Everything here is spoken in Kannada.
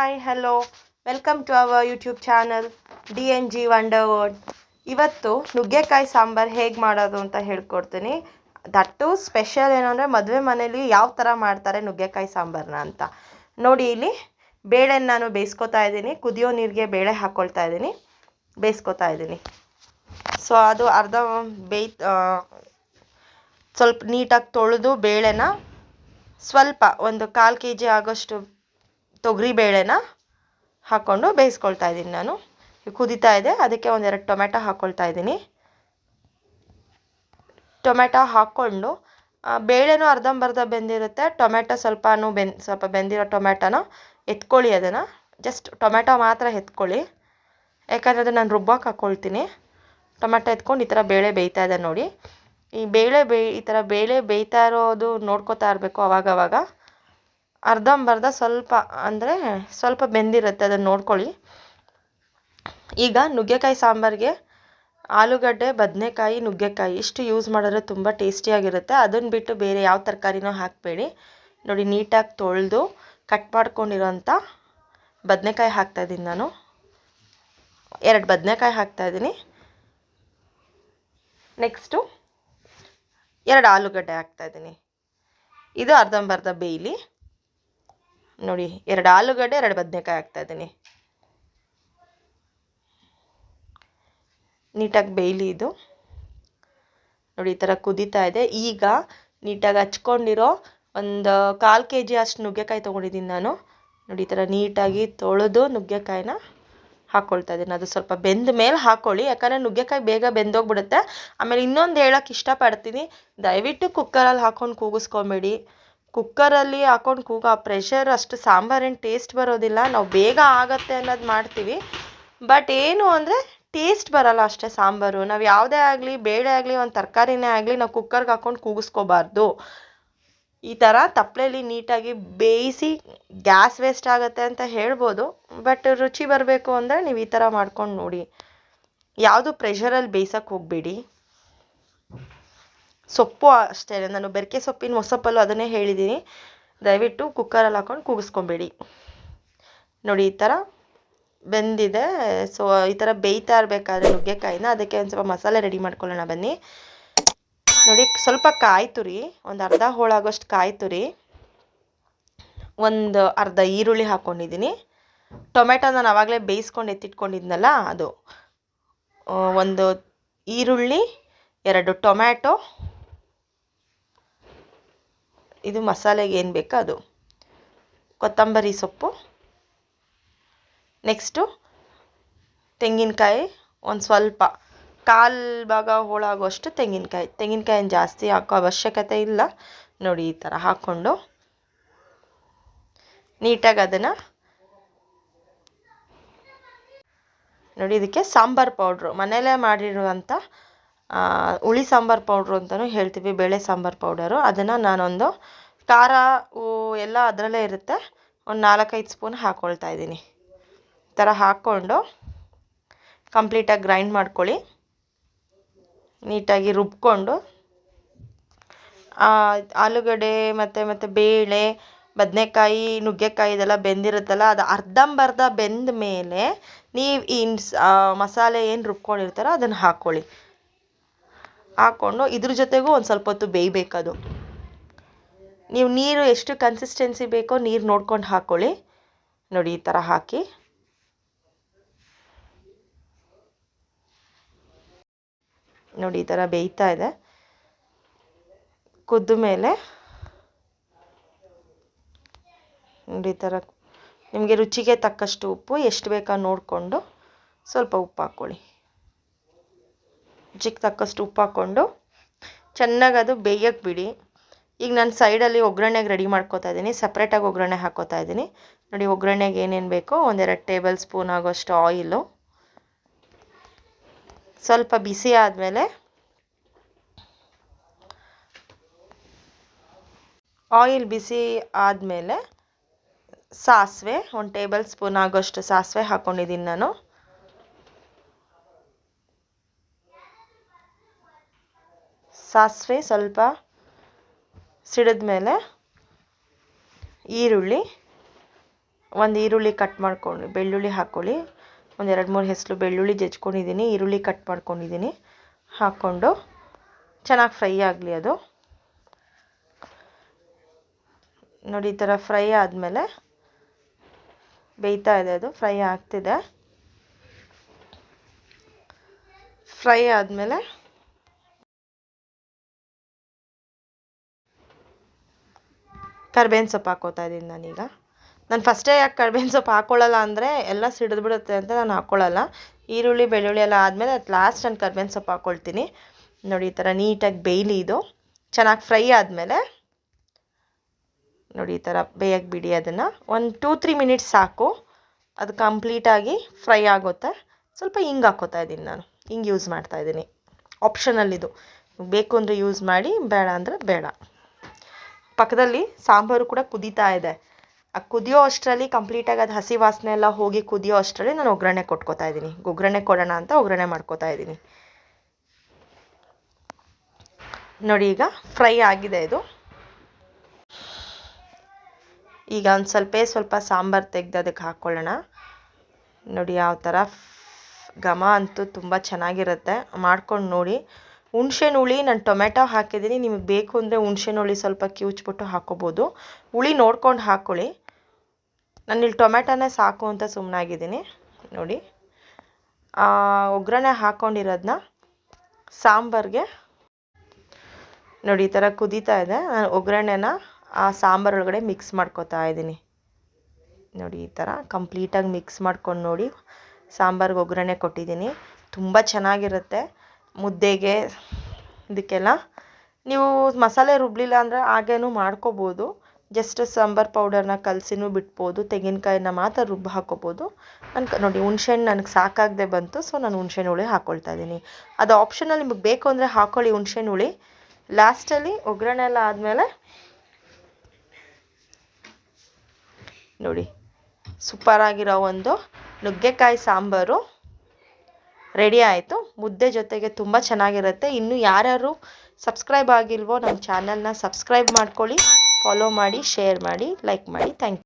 Hi hello welcome to our YouTube channel DNG wonder world. ಇವತ್ತು ನುಗ್ಗೆಕಾಯಿ ಸಾಂಬಾರು ಹೇಗೆ ಮಾಡೋದು ಅಂತ ಹೇಳ್ಕೊಡ್ತೀನಿ. ದಟ್ಟು ಸ್ಪೆಷಲ್ ಏನು ಅಂದರೆ ಮದುವೆ ಮನೇಲಿ ಯಾವ ಥರ ಮಾಡ್ತಾರೆ ನುಗ್ಗೆಕಾಯಿ ಸಾಂಬಾರನ್ನ ಅಂತ ನೋಡಿ. ಇಲ್ಲಿ ಬೇಳೆನ ನಾನು ಬೇಯಿಸ್ಕೊತಾ ಇದ್ದೀನಿ. ಕುದಿಯೋ ನೀರಿಗೆ ಬೇಳೆ ಹಾಕ್ಕೊಳ್ತಾ ಇದ್ದೀನಿ, ಬೇಯಿಸ್ಕೊತಾ ಇದ್ದೀನಿ. ಸೊ ಅದು ಅರ್ಧ ಸ್ವಲ್ಪ ನೀಟಾಗಿ ತೊಳೆದು ಬೇಳೆನ ಸ್ವಲ್ಪ ಒಂದು 1/4 kg ಆಗೋಷ್ಟು ತೊಗರಿ ಬೇಳೆನ ಹಾಕ್ಕೊಂಡು ಬೇಯಿಸ್ಕೊಳ್ತಾ ಇದ್ದೀನಿ. ನಾನು ಕುದೀತಾ ಇದೆ, ಅದಕ್ಕೆ ಒಂದೆರಡು ಟೊಮೆಟೊ ಹಾಕ್ಕೊಳ್ತಾ ಇದ್ದೀನಿ. ಟೊಮೆಟೊ ಹಾಕ್ಕೊಂಡು ಬೇಳೆನೂ ಅರ್ಧಂಬರ್ಧ ಬೆಂದಿರುತ್ತೆ, ಟೊಮೆಟೊ ಸ್ವಲ್ಪ ಬೆಂದಿರೋ ಟೊಮೆಟೊನ ಎತ್ಕೊಳ್ಳಿ. ಅದನ್ನು ಜಸ್ಟ್ ಟೊಮೆಟೊ ಮಾತ್ರ ಎತ್ಕೊಳ್ಳಿ, ಯಾಕಂದರೆ ಅದು ನಾನು ರುಬ್ಬಕ್ಕೆ ಹಾಕ್ಕೊಳ್ತೀನಿ. ಟೊಮೆಟೊ ಎತ್ಕೊಂಡು ಈ ಥರ ಬೇಳೆ ಬೇಯ್ತಾ ಇದೆ ನೋಡಿ. ಈ ಈ ಥರ ಬೇಳೆ ಬೇಯ್ತಾ ಇರೋದು ನೋಡ್ಕೋತಾ ಇರಬೇಕು ಅವಾಗವಾಗ. ಅರ್ಧಂಬರ್ಧ ಸ್ವಲ್ಪ ಬೆಂದಿರುತ್ತೆ, ಅದನ್ನು ನೋಡ್ಕೊಳ್ಳಿ. ಈಗ ನುಗ್ಗೆಕಾಯಿ ಸಾಂಬಾರಿಗೆ ಆಲೂಗಡ್ಡೆ, ಬದನೆಕಾಯಿ, ನುಗ್ಗೆಕಾಯಿ ಇಷ್ಟು ಯೂಸ್ ಮಾಡಿದ್ರೆ ತುಂಬ ಟೇಸ್ಟಿಯಾಗಿರುತ್ತೆ. ಅದನ್ನು ಬಿಟ್ಟು ಬೇರೆ ಯಾವ ತರಕಾರಿನೂ ಹಾಕಬೇಡಿ ನೋಡಿ. ನೀಟಾಗಿ ತೊಳೆದು ಕಟ್ ಮಾಡ್ಕೊಂಡಿರೋಂಥ ಬದನೆಕಾಯಿ ಹಾಕ್ತಾಯಿದ್ದೀನಿ. ನಾನು 2 ಬದನೆಕಾಯಿ ಹಾಕ್ತಾಯಿದ್ದೀನಿ. ನೆಕ್ಸ್ಟು 2 ಆಲೂಗಡ್ಡೆ ಹಾಕ್ತಾಯಿದ್ದೀನಿ. ಇದು ಅರ್ಧಂಬರ್ಧ ಬೇಯಲಿ ನೋಡಿ. 2 ಆಲೂಗಡ್ಡೆ, 2 ಬದನೆಕಾಯಿ ಹಾಕ್ತಾಯಿದ್ದೀನಿ. ನೀಟಾಗಿ ಬೇಯಲಿ ಇದು ನೋಡಿ. ಈ ಥರ ಕುದೀತಾ ಇದೆ. ಈಗ ನೀಟಾಗಿ ಹಚ್ಕೊಂಡಿರೋ ಒಂದು 1/4 kg ಅಷ್ಟು ನುಗ್ಗೆಕಾಯಿ ತೊಗೊಂಡಿದ್ದೀನಿ ನಾನು ನೋಡಿ. ಈ ಥರ ನೀಟಾಗಿ ತೊಳೆದು ನುಗ್ಗೆಕಾಯಿನ ಹಾಕ್ಕೊಳ್ತಾ ಇದ್ದೀನಿ. ಅದು ಸ್ವಲ್ಪ ಬೆಂದ ಮೇಲೆ ಹಾಕ್ಕೊಳ್ಳಿ, ಯಾಕಂದರೆ ನುಗ್ಗೆಕಾಯಿ ಬೇಗ ಬೆಂದೋಗ್ಬಿಡುತ್ತೆ. ಆಮೇಲೆ ಇನ್ನೊಂದು ಹೇಳೋಕ್ಕೆ ಇಷ್ಟಪಡ್ತೀನಿ, ದಯವಿಟ್ಟು ಕುಕ್ಕರಲ್ಲಿ ಹಾಕ್ಕೊಂಡು ಕೂಗಿಸ್ಕೊಬೇಡಿ. ಕುಕ್ಕರಲ್ಲಿ ಹಾಕ್ಕೊಂಡು ಆ ಪ್ರೆಷರ್ ಅಷ್ಟು ಸಾಂಬಾರೇನು ಟೇಸ್ಟ್ ಬರೋದಿಲ್ಲ. ನಾವು ಬೇಗ ಆಗುತ್ತೆ ಅನ್ನೋದು ಮಾಡ್ತೀವಿ, ಬಟ್ ಏನು ಅಂದರೆ ಟೇಸ್ಟ್ ಬರೋಲ್ಲ ಅಷ್ಟೇ ಸಾಂಬಾರು. ನಾವು ಯಾವುದೇ ಆಗಲಿ, ಬೇಳೆ ಆಗಲಿ, ಒಂದು ತರಕಾರಿನೇ ಆಗಲಿ, ನಾವು ಕುಕ್ಕರ್ಗೆ ಹಾಕ್ಕೊಂಡು ಕೂಗಿಸ್ಕೋಬಾರ್ದು. ಈ ಥರ ತಪ್ಪಲೆಯಲ್ಲಿ ನೀಟಾಗಿ ಬೇಯಿಸಿ, ಗ್ಯಾಸ್ ವೇಸ್ಟ್ ಆಗುತ್ತೆ ಅಂತ ಹೇಳ್ಬೋದು, ಬಟ್ ರುಚಿ ಬರಬೇಕು ಅಂದರೆ ನೀವು ಈ ಥರ ಮಾಡ್ಕೊಂಡು ನೋಡಿ. ಯಾವುದು ಪ್ರೆಷರಲ್ಲಿ ಬೇಯಿಸೋಕ್ಕೆ ಹೋಗಬೇಡಿ. ಸೊಪ್ಪು ಅಷ್ಟೇ, ನಾನು ಬೆರಕೆ ಸೊಪ್ಪಿನ ಮೊಸಪ್ಪಲ್ಲೂ ಅದನ್ನೇ ಹೇಳಿದ್ದೀನಿ, ದಯವಿಟ್ಟು ಕುಕ್ಕರಲ್ಲಿ ಹಾಕ್ಕೊಂಡು ಕೂಗಿಸ್ಕೊಬೇಡಿ ನೋಡಿ. ಈ ಥರ ಬೆಂದಿದೆ. ಸೊ ಈ ಥರ ಬೇಯ್ತಾ ಇರಬೇಕಾದ್ರೆ ನುಗ್ಗೆಕಾಯಿನ, ಅದಕ್ಕೆ ಒಂದು ಸ್ವಲ್ಪ ಮಸಾಲೆ ರೆಡಿ ಮಾಡ್ಕೊಳ್ಳೋಣ ಬನ್ನಿ ನೋಡಿ. ಸ್ವಲ್ಪ ಕಾಯಿ ತುರಿ, ಒಂದು ಅರ್ಧ ಹೋಳಾಗೋಷ್ಟು ಕಾಯಿ ತುರಿ, ಒಂದು ಅರ್ಧ ಈರುಳ್ಳಿ ಹಾಕ್ಕೊಂಡಿದ್ದೀನಿ. ಟೊಮೆಟೊ ನಾನು ಆವಾಗಲೇ ಬೇಯಿಸ್ಕೊಂಡು ಎತ್ತಿಟ್ಕೊಂಡಿದ್ನಲ್ಲ ಅದು. ಒಂದು ಈರುಳ್ಳಿ, 2 ಟೊಮ್ಯಾಟೊ, ಇದು ಮಸಾಲೆಗೆ ಏನು ಬೇಕೋ ಅದು, ಕೊತ್ತಂಬರಿ ಸೊಪ್ಪು, ನೆಕ್ಸ್ಟು ತೆಂಗಿನಕಾಯಿ ಒಂದು ಸ್ವಲ್ಪ 1/4 ಭಾಗ ಹೋಳಾಗುವಷ್ಟು ತೆಂಗಿನಕಾಯಿನ ಜಾಸ್ತಿ ಹಾಕೋ ಅವಶ್ಯಕತೆ ಇಲ್ಲ ನೋಡಿ. ಈ ಥರ ಹಾಕ್ಕೊಂಡು ನೀಟಾಗಿ ಅದನ್ನು ನೋಡಿ. ಇದಕ್ಕೆ ಸಾಂಬಾರು ಪೌಡ್ರು, ಮನೆಯಲ್ಲೇ ಮಾಡಿರುವಂಥ ಹುಳಿ ಸಾಂಬಾರು ಪೌಡ್ರು ಅಂತಲೂ ಹೇಳ್ತೀವಿ, ಬೇಳೆ ಸಾಂಬಾರು ಪೌಡರು. ಅದನ್ನು ನಾನೊಂದು ಖಾರ ಎಲ್ಲ ಅದರಲ್ಲೇ ಇರುತ್ತೆ, ಒಂದು 4-5 ಸ್ಪೂನ್ ಹಾಕ್ಕೊಳ್ತಾ ಇದ್ದೀನಿ. ಈ ಥರ ಹಾಕ್ಕೊಂಡು ಕಂಪ್ಲೀಟಾಗಿ ಗ್ರೈಂಡ್ ಮಾಡ್ಕೊಳ್ಳಿ. ನೀಟಾಗಿ ರುಬ್ಕೊಂಡು ಆಲೂಗಡ್ಡೆ ಮತ್ತು ಬೇಳೆ, ಬದನೆಕಾಯಿ, ನುಗ್ಗೆಕಾಯಿ ಇದೆಲ್ಲ ಬೆಂದಿರುತ್ತಲ್ಲ, ಅದು ಅರ್ಧಂಬರ್ಧ ಬೆಂದ ಮೇಲೆ ನೀವು ಮಸಾಲೆ ಏನು ರುಬ್ಕೊಂಡಿರ್ತಾರೋ ಅದನ್ನು ಹಾಕ್ಕೊಳ್ಳಿ. ಹಾಕ್ಕೊಂಡು ಇದ್ರ ಜೊತೆಗೂ ಒಂದು ಸ್ವಲ್ಪ ಹೊತ್ತು ಬೇಯಬೇಕದು. ನೀವು ನೀರು ಎಷ್ಟು ಕನ್ಸಿಸ್ಟೆನ್ಸಿ ಬೇಕೋ ನೀರು ನೋಡ್ಕೊಂಡು ಹಾಕ್ಕೊಳ್ಳಿ ನೋಡಿ. ಈ ಥರ ಹಾಕಿ ನೋಡಿ. ಈ ಥರ ಬೇಯ್ತಾ ಇದೆ. ಕುದ್ದ ಮೇಲೆ ನೋಡಿ, ಈ ಥರ ನಿಮಗೆ ರುಚಿಗೆ ತಕ್ಕಷ್ಟು ಉಪ್ಪು, ಎಷ್ಟು ಬೇಕಾ ನೋಡಿಕೊಂಡು ಸ್ವಲ್ಪ ಉಪ್ಪು ಹಾಕ್ಕೊಳ್ಳಿ. ರುಚಿಗೆ ತಕ್ಕಷ್ಟು ಉಪ್ಪು ಹಾಕ್ಕೊಂಡು ಚೆನ್ನಾಗಿ ಅದು ಬೇಯಕ್ಕೆ ಬಿಡಿ. ಈಗ ನಾನು ಸೈಡಲ್ಲಿ ಒಗ್ಗರಣೆಗೆ ರೆಡಿ ಮಾಡ್ಕೋತಾ ಇದ್ದೀನಿ, ಸಪ್ರೇಟಾಗಿ ಒಗ್ಗರಣೆ ಹಾಕ್ಕೋತಾ ಇದ್ದೀನಿ ನೋಡಿ. ಒಗ್ಗರಣೆಗೆ ಏನೇನು ಬೇಕೋ 1-2 ಟೇಬಲ್ ಸ್ಪೂನ್ ಆಗೋಷ್ಟು ಆಯಿಲು, ಸ್ವಲ್ಪ ಬಿಸಿ ಆದಮೇಲೆ ಆಯಿಲ್ ಬಿಸಿ ಆದಮೇಲೆ ಸಾಸಿವೆ, 1 ಟೇಬಲ್ ಸ್ಪೂನ್ ಆಗೋಷ್ಟು ಸಾಸಿವೆ ಹಾಕ್ಕೊಂಡಿದ್ದೀನಿ ನಾನು. ಸಾಸಿವೆ ಸ್ವಲ್ಪ ಸಿಡಿದ ಮೇಲೆ ಈರುಳ್ಳಿ ಒಂದು ಈರುಳ್ಳಿ ಕಟ್ ಮಾಡ್ಕೊಂಡು ಬೆಳ್ಳುಳ್ಳಿ ಹಾಕ್ಕೊಳ್ಳಿ. ಒಂದು 2-3 ಹೆಸರು ಬೆಳ್ಳುಳ್ಳಿ ಜಜ್ಕೊಂಡಿದ್ದೀನಿ, ಈರುಳ್ಳಿ ಕಟ್ ಮಾಡ್ಕೊಂಡಿದ್ದೀನಿ. ಹಾಕ್ಕೊಂಡು ಚೆನ್ನಾಗಿ ಫ್ರೈ ಆಗಲಿ ಅದು. ನೋಡಿ ಈ ಥರ ಫ್ರೈ ಆದಮೇಲೆ ಬೇಯ್ತಾ ಇದೆ, ಅದು ಫ್ರೈ ಆಗ್ತಿದೆ. ಫ್ರೈ ಆದಮೇಲೆ ಕರ್ಬೇವಿನ ಸೊಪ್ಪು ಹಾಕ್ಕೋತಾ ಇದ್ದೀನಿ ನಾನೀಗ. ನಾನು ಫಸ್ಟೇ ಯಾಕೆ ಕರ್ಬೇವಿನ ಸೊಪ್ಪು ಹಾಕ್ಕೊಳ್ಳಲ್ಲ ಅಂದರೆ ಎಲ್ಲ ಸಿಡಿದ್ಬಿಡುತ್ತೆ ಅಂತ ನಾನು ಹಾಕ್ಕೊಳ್ಳಲ್ಲ. ಈರುಳ್ಳಿ ಬೆಳ್ಳುಳ್ಳಿ ಎಲ್ಲ ಆದಮೇಲೆ ಅದು ಲಾಸ್ಟ್ ನಾನು ಕರ್ಬೇವಿನ ಸೊಪ್ಪು ಹಾಕ್ಕೊಳ್ತೀನಿ. ನೋಡಿ ಈ ಥರ ನೀಟಾಗಿ ಬೇಯಲಿ ಇದು. ಚೆನ್ನಾಗಿ ಫ್ರೈ ಆದಮೇಲೆ ನೋಡಿ ಈ ಥರ ಬೇಯಕ್ಕೆ ಬಿಡಿ ಅದನ್ನು. ಒಂದು 2-3 ಮಿನಿಟ್ಸ್ ಸಾಕು, ಅದು ಕಂಪ್ಲೀಟಾಗಿ ಫ್ರೈ ಆಗುತ್ತೆ. ಸ್ವಲ್ಪ ಹಿಂಗೆ ಹಾಕ್ಕೋತಾ ಇದ್ದೀನಿ ನಾನು, ಹಿಂಗೆ ಯೂಸ್ ಮಾಡ್ತಾಯಿದ್ದೀನಿ. ಆಪ್ಷನಲ್ ಇದು, ಬೇಕು ಅಂದರೆ ಯೂಸ್ ಮಾಡಿ, ಬೇಡ ಅಂದರೆ ಬೇಡ. ಪಕ್ಕದಲ್ಲಿ ಸಾಂಬಾರು ಕೂಡ ಕುದೀತಾ ಇದೆ. ಆ ಕುದಿಯೋ ಅಷ್ಟರಲ್ಲಿ ಕಂಪ್ಲೀಟಾಗಿ ಅದು ಹಸಿ ವಾಸನೆ ಎಲ್ಲ ಹೋಗಿ ಕುದಿಯೋ ಅಷ್ಟರಲ್ಲಿ ನಾನು ಒಗ್ಗರಣೆ ಕೊಟ್ಕೋತಾ ಇದ್ದೀನಿ. ಒಗ್ಗರಣೆ ಕೊಡೋಣ ಅಂತ ಒಗ್ಗರಣೆ ಮಾಡ್ಕೋತಾ ಇದ್ದೀನಿ. ನೋಡಿ ಈಗ ಫ್ರೈ ಆಗಿದೆ ಇದು. ಈಗ ಒಂದು ಸ್ವಲ್ಪ ಸಾಂಬಾರು ತೆಗೆದು ಅದಕ್ಕೆ ಹಾಕ್ಕೊಳ್ಳೋಣ. ನೋಡಿ ಯಾವ ಥರ ಘಮ ಅಂತೂ ತುಂಬ ಚೆನ್ನಾಗಿರುತ್ತೆ. ಮಾಡ್ಕೊಂಡು ನೋಡಿ. ಹುಣ್ಸೆಹಣ್ಣು ಹುಳಿ ನಾನು ಟೊಮೆಟೊ ಹಾಕಿದ್ದೀನಿ, ನಿಮಗೆ ಬೇಕು ಅಂದರೆ ಹುಣ್ಸೆಹಣ್ಣು ಹುಳಿ ಸ್ವಲ್ಪ ಕಿವುಚ್ಬಿಟ್ಟು ಹಾಕ್ಕೋಬೋದು. ಹುಳಿ ನೋಡ್ಕೊಂಡು ಹಾಕ್ಕೊಳ್ಳಿ. ನಾನಿಲ್ಲಿ ಟೊಮೆಟೊನೇ ಸಾಕು ಅಂತ ಸುಮ್ಮನಾಗಿದ್ದೀನಿ. ನೋಡಿ ಒಗ್ಗರಣೆ ಹಾಕ್ಕೊಂಡಿರೋದನ್ನ ಸಾಂಬಾರಿಗೆ ನೋಡಿ ಈ ಥರ ಕುದೀತಾ ಇದೆ. ನಾನು ಒಗ್ಗರಣೆನ ಆ ಸಾಂಬಾರೊಳಗಡೆ ಮಿಕ್ಸ್ ಮಾಡ್ಕೋತಾ ಇದ್ದೀನಿ. ನೋಡಿ ಈ ಥರ ಕಂಪ್ಲೀಟಾಗಿ ಮಿಕ್ಸ್ ಮಾಡ್ಕೊಂಡು ನೋಡಿ ಸಾಂಬಾರಿಗೆ ಒಗ್ಗರಣೆ ಕೊಟ್ಟಿದ್ದೀನಿ. ತುಂಬ ಚೆನ್ನಾಗಿರುತ್ತೆ ಮುದ್ದೆಗೆ, ಇದಕ್ಕೆಲ್ಲ. ನೀವು ಮಸಾಲೆ ರುಬ್ಬಲಿಲ್ಲ ಅಂದರೆ ಹಾಗೇನೂ ಮಾಡ್ಕೋಬೋದು. ಜಸ್ಟ್ ಸಾಂಬಾರು ಪೌಡರ್ನ ಕಲಸಿನೂ ಬಿಟ್ಬೋದು, ತೆಂಗಿನಕಾಯಿನ ಮಾತ್ರ ರುಬ್ಬಿ ಹಾಕ್ಕೋಬೋದು. ನೋಡಿ ಹುಣ್ಸೆಹಣ್ಣು ನನಗೆ ಸಾಕಾಗದೆ ಬಂತು, ಸೊ ನಾನು ಹುಣ್ಸೆಹಣ್ಣು ಹುಳಿ ಹಾಕ್ಕೊಳ್ತಾ ಇದ್ದೀನಿ. ಅದು ಆಪ್ಷನಲ್, ನಿಮಗೆ ಬೇಕು ಅಂದರೆ ಹಾಕ್ಕೊಳ್ಳಿ ಹುಣ್ಸೆಹಣ್ಣು ಹುಳಿ. ಲಾಸ್ಟಲ್ಲಿ ಒಗ್ಗರಣೆ ಎಲ್ಲ ಆದಮೇಲೆ ನೋಡಿ ಸೂಪರಾಗಿರೋ ಒಂದು ನುಗ್ಗೆಕಾಯಿ ಸಾಂಬಾರು ರೆಡಿ ಆಯಿತು. ಮುದ್ದೆ ಜೊತೆಗೆ ತುಂಬ ಚೆನ್ನಾಗಿರುತ್ತೆ. ಇನ್ನು ಯಾರ್ಯಾರು ಸಬ್ಸ್ಕ್ರೈಬ್ ಆಗಿಲ್ವೋ ನಮ್ಮ ಚಾನಲ್ನ ಸಬ್ಸ್ಕ್ರೈಬ್ ಮಾಡ್ಕೊಳ್ಳಿ, ಫಾಲೋ ಮಾಡಿ, ಶೇರ್ ಮಾಡಿ, ಲೈಕ್ ಮಾಡಿ. Thank you.